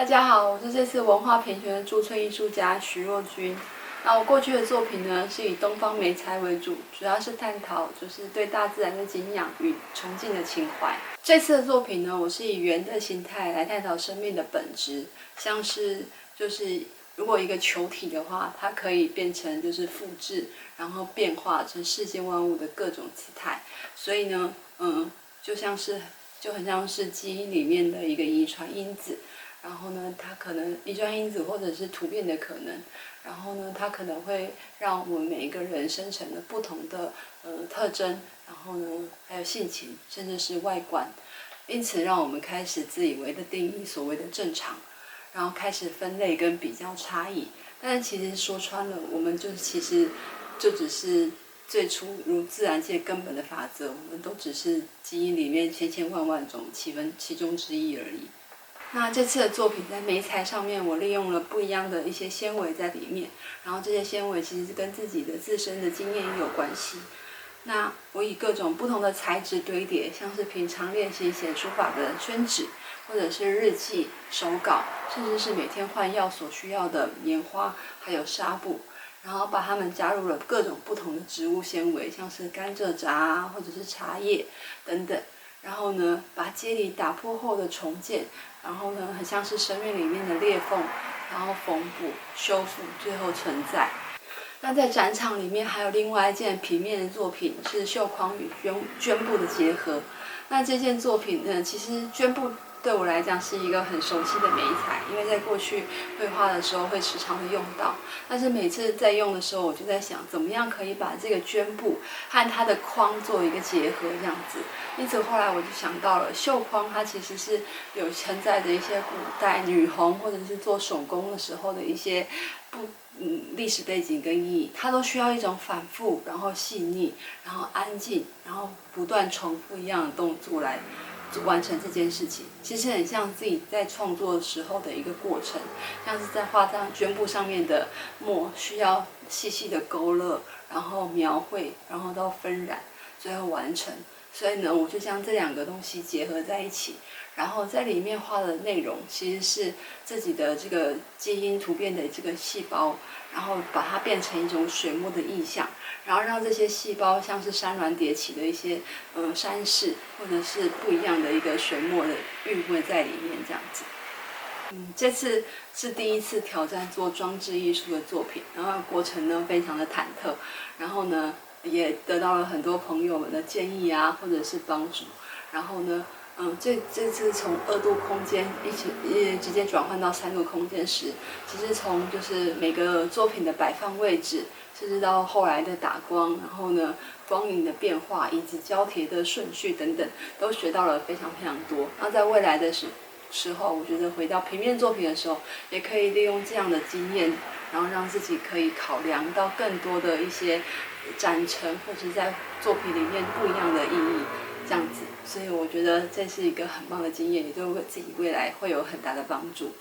大家好，我是这次文化平权的驻村艺术家徐若君。那我过去的作品呢，是以东方媒材为主，主要是探讨就是对大自然的敬仰与崇敬的情怀。这次的作品呢，我是以圆的形态来探讨生命的本质，像是如果一个球体的话，它可以变成复制，然后变化成世间万物的各种姿态。所以呢，就很像是基因里面的一个遗传因子。然后呢，它可能遗传因子或者是突变的可能，然后呢，它可能会让我们每一个人生成了不同的特征，然后呢，还有性情，甚至是外观，因此让我们开始自以为的定义所谓的正常，然后开始分类跟比较差异。但是其实说穿了，我们其实就只是最初如自然界根本的法则，我们都只是基因里面千千万万种其中之一而已。那这次的作品在媒材上面，我利用了不一样的一些纤维在里面，然后这些纤维其实是跟自己的自身的经验也有关系。那我以各种不同的材质堆叠，像是平常练习写书法的宣纸，或者是日记、手稿，甚至是每天换药所需要的棉花，还有纱布，然后把它们加入了各种不同的植物纤维，像是甘蔗渣啊，或者是茶叶等等。然后呢，把接理打破后的重建，然后呢，很像是生命里面的裂缝，然后缝补、修复，最后存在。那在展场里面还有另外一件平面的作品，是绣框与绢布的结合。那这件作品呢，其实绢布对我来讲是一个很熟悉的媒材，因为在过去绘画的时候会时常的用到。但是每次在用的时候，我就在想，怎么样可以把这个绢布和它的框做一个结合，这样子。因此后来我就想到了绣框，它其实是有承载着一些古代女红或者是做手工的时候的一些历史背景跟意义，它都需要一种反复，然后细腻，然后安静，然后不断重复一样的动作来完成这件事情。其实很像自己在创作的时候的一个过程，像是在画在绢布上面的墨，需要细细的勾勒，然后描绘，然后到纷染，最后完成。所以呢，我就将这两个东西结合在一起，然后在里面画的内容其实是自己的这个基因突变的这个细胞，然后把它变成一种水墨的意象，然后让这些细胞像是山峦叠起的一些山势，或者是不一样的一个水墨的韵味在里面这样子。这次是第一次挑战做装置艺术的作品，然后过程呢非常的忐忑，然后呢也得到了很多朋友们的建议啊，或者是帮助。然后呢，这次从2度空间直接转换到3度空间时，其实从每个作品的摆放位置，甚至到后来的打光，然后呢光影的变化以及胶贴的顺序等等，都学到了非常非常多。那在未来的时候，我觉得回到平面作品的时候，也可以利用这样的经验，然后让自己可以考量到更多的一些展陈，或者在作品里面不一样的意义，这样子。所以我觉得这是一个很棒的经验，也对我自己未来会有很大的帮助。